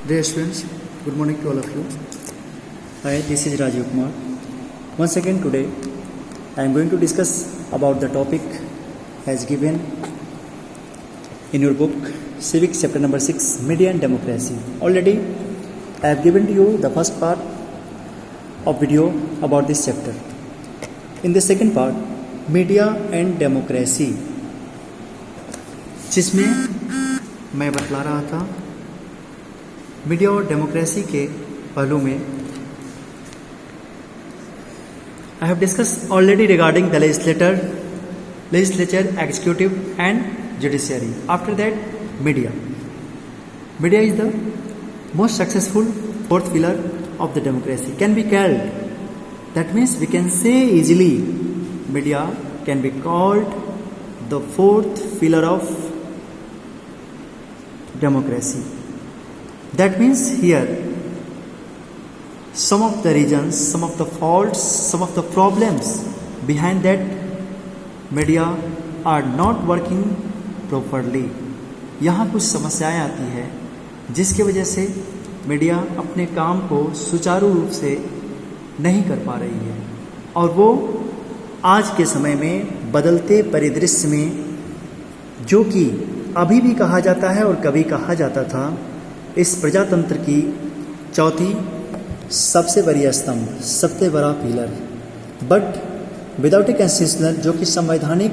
Dear students, good morning to all of you. Hi, this is Rajiv Kumar. Once again today, I am going to discuss about the topic as given in your book, Civics chapter number 6, Media and Democracy. Already, I have given to you the first part of video about this chapter. In the second part, Media and Democracy, जिसमें मैं बतला रहा था media और democracy के पहलू में I have discuss already regarding the legislature, executive and judiciary. After that media is the most successful fourth pillar of the democracy. Can be called, that means we can say easily media can be called the fourth pillar of democracy. That means here some of the reasons, some of the faults, some of the problems behind that media are not working properly. यहाँ कुछ समस्याएं आती है जिसकी वजह से media अपने काम को सुचारू रूप से नहीं कर पा रही है, और वो आज के समय में बदलते परिदृश्य में, जो कि अभी भी कहा जाता है और कभी कहा जाता था, इस प्रजातंत्र की चौथी सबसे बड़ी स्तंभ, सबसे बड़ा pillar, but without A constitutional, जो कि संवैधानिक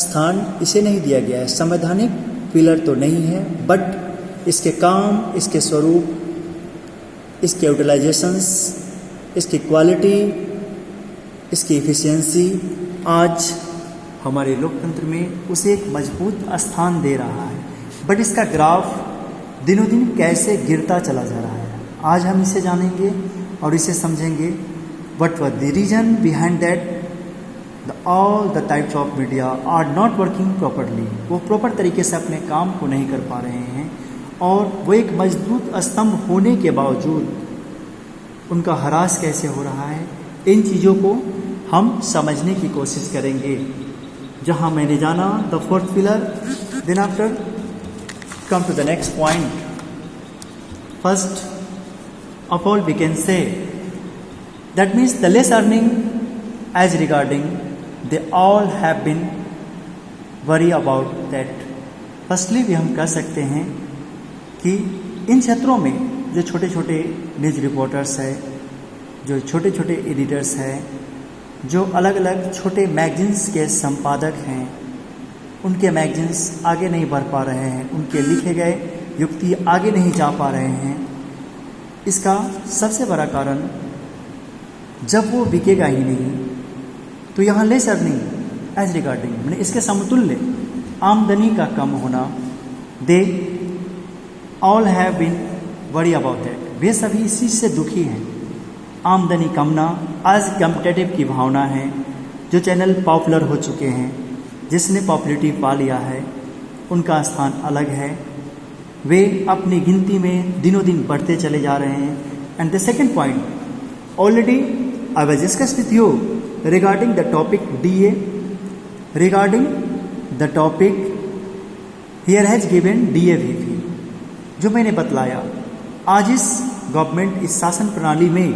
स्थान इसे नहीं दिया गया है. संवैधानिक पिलर तो नहीं है, बट इसके काम, इसके स्वरूप, इसके यूटिलाइजेशंस, इसकी क्वालिटी, इसकी इफिशिएंसी आज हमारे लोकतंत्र में उसे एक मजबूत स्थान दे रहा है. बट इसका ग्राफ दिनों दिन कैसे गिरता चला जा रहा है, आज हम इसे जानेंगे और इसे समझेंगे. What were the reason behind that all the types of media are not working properly. वो प्रॉपर तरीके से अपने काम को नहीं कर पा रहे हैं, और वो एक मजबूत स्तंभ होने के बावजूद उनका ह्रास कैसे हो रहा है, इन चीज़ों को हम समझने की कोशिश करेंगे. जहाँ मैंने जाना the fourth pillar, then after come to the next point. First of all we can say that means the less earning as regarding they all have been worry about that. Firstly भी हम कह सकते हैं कि इन क्षेत्रों में जो छोटे छोटे न्यूज रिपोर्टर्स हैं, जो छोटे छोटे एडिटर्स हैं, जो अलग अलग छोटे मैगजीन्स के संपादक हैं, उनके मैगजीन्स आगे नहीं बढ़ पा रहे हैं, उनके लिखे गए युक्ति आगे नहीं जा पा रहे हैं. इसका सबसे बड़ा कारण, जब वो बिकेगा ही नहीं तो यहाँ लेस अर्निंग एज रिगार्डिंग, मैंने इसके समतुल्य आमदनी का कम होना, they all have been worry about that. वे सभी इस चीज़ से दुखी हैं. आमदनी कमना, आज कम्पिटेटिव की भावना है. जो चैनल पॉपुलर हो चुके हैं, जिसने पॉपुलरिटी पा लिया है, उनका स्थान अलग है. वे अपनी गिनती में दिनों दिन बढ़ते चले जा रहे हैं. And the second point, already I was discuss with you regarding the topic DA, regarding the topic here has given DAVP, जो मैंने बतलाया. आज इस गवर्नमेंट, इस शासन प्रणाली में,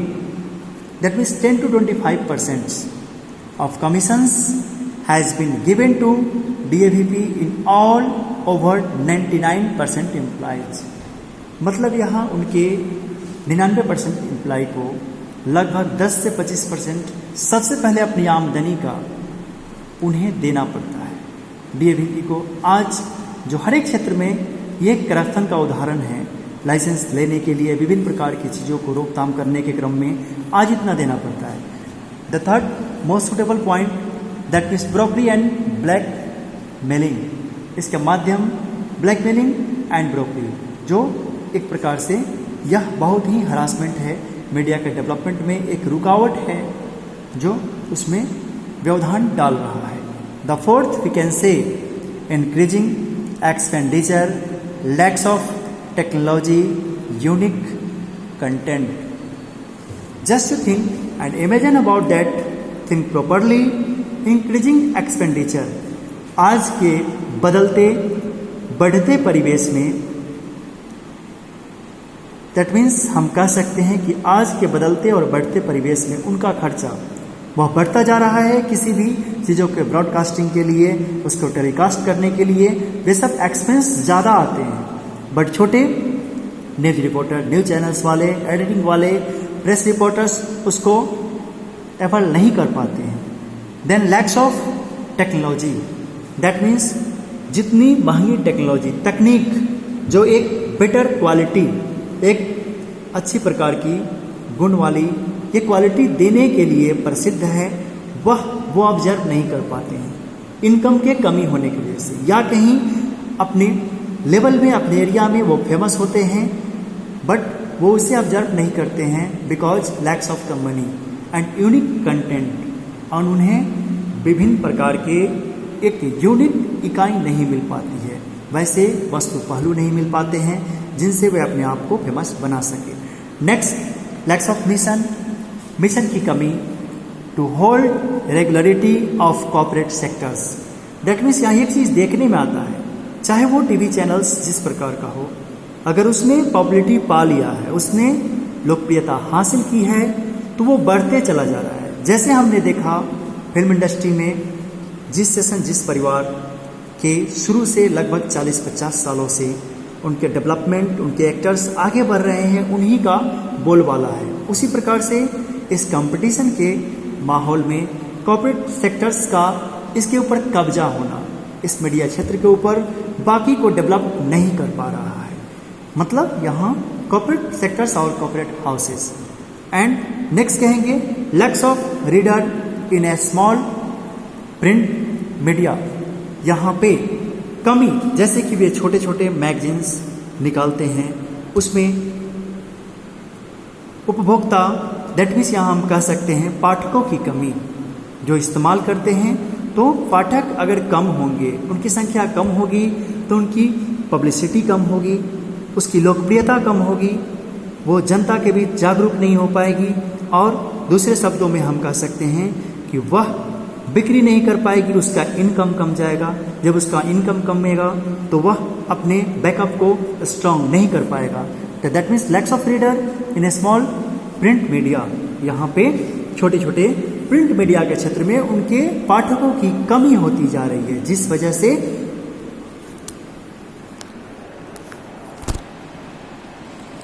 that means 10 to 25% of commissions has been given to DAVP in all over 99% employees. मतलब यहाँ उनके 99% एम्प्लॉय को लगभग 10 से 25% सबसे पहले अपनी आमदनी का उन्हें देना पड़ता है. DAVP को आज जो हर एक क्षेत्र में ये करप्शन का उदाहरण है, लाइसेंस लेने के लिए विभिन्न प्रकार की चीज़ों को रोकथाम करने के क्रम में आज इतना देना पड़ता है. The third most suitable point, that means brokery and blackmailing. इसके माध्यम ब्लैक मेलिंग एंड ब्रोकरी, जो एक प्रकार से यह बहुत ही हरासमेंट है, मीडिया के डेवलपमेंट में एक रुकावट है, जो उसमें व्यवधान डाल रहा है. The fourth we can say increasing expenditure, lacks of technology, unique content. Just to think and imagine about that, think properly. Increasing expenditure, आज के बदलते बढ़ते परिवेश में दैट मीन्स हम कह सकते हैं कि आज के बदलते और बढ़ते परिवेश में उनका खर्चा वह बढ़ता जा रहा है। किसी भी चीज़ों के ब्रॉडकास्टिंग के लिए, उसको टेलीकास्ट करने के लिए वे सब एक्सपेंस ज़्यादा आते हैं। बट छोटे न्यूज़ रिपोर्टर, न्यूज़ चैनल्स वाले, एडिटिंग वाले, प्रेस रिपोर्टर्स उसको एफर्ड नहीं कर पाते हैं। Then lacks of technology, that means जितनी महंगी टेक्नोलॉजी, तकनीक जो एक बेटर क्वालिटी, एक अच्छी प्रकार की गुण वाली ये क्वालिटी देने के लिए प्रसिद्ध है, वो ऑब्जर्व नहीं कर पाते हैं इनकम के कमी होने की वजह से, या कहीं अपने लेवल में, अपने एरिया में वो फेमस होते हैं बट वो उसे ऑब्जर्व नहीं करते हैं because lakhs of the money and unique content. और उन्हें विभिन्न प्रकार के एक यूनिक इकाई नहीं मिल पाती है, वैसे वस्तु पहलू नहीं मिल पाते हैं जिनसे वे अपने आप को फेमस बना सके। नेक्स्ट, लैक्स ऑफ मिशन की कमी to hold regularity of corporate sectors. That means यहाँ एक चीज़ देखने में आता है, चाहे वो टीवी चैनल्स जिस प्रकार का हो, अगर उसने पॉपुलैरिटी पा लिया है, उसने लोकप्रियता हासिल की है, तो वो बढ़ते चला जा रहा है। जैसे हमने देखा फिल्म इंडस्ट्री में जिस परिवार के शुरू से लगभग 40-50 सालों से उनके डेवलपमेंट, उनके एक्टर्स आगे बढ़ रहे हैं, उन्हीं का बोलबाला है। उसी प्रकार से इस कंपटीशन के माहौल में कॉर्पोरेट सेक्टर्स का इसके ऊपर कब्जा होना, इस मीडिया क्षेत्र के ऊपर बाकी को डेवलप नहीं कर पा रहा है। मतलब यहाँ कॉर्पोरेट सेक्टर्स और कॉर्पोरेट हाउसेस। एंड नेक्स्ट कहेंगे lakhs of reader in A small print media. यहाँ पे कमी, जैसे कि वे छोटे छोटे मैगजीन्स निकालते हैं, उसमें उपभोक्ता, दैट मीन्स यहाँ हम कह सकते हैं पाठकों की कमी जो इस्तेमाल करते हैं। तो पाठक अगर कम होंगे, उनकी संख्या कम होगी, तो उनकी पब्लिसिटी कम होगी, उसकी लोकप्रियता कम होगी, वो जनता के बीच जागरूक नहीं हो पाएगी, और दूसरे शब्दों में हम कह सकते हैं कि वह बिक्री नहीं कर पाएगी, उसका इनकम कम जाएगा। जब उसका इनकम कमेगा तो वह अपने बैकअप को स्ट्रॉन्ग नहीं कर पाएगा। तो that means lakhs of reader in A small print media. यहाँ पे छोटे छोटे प्रिंट मीडिया के क्षेत्र में उनके पाठकों की कमी होती जा रही है, जिस वजह से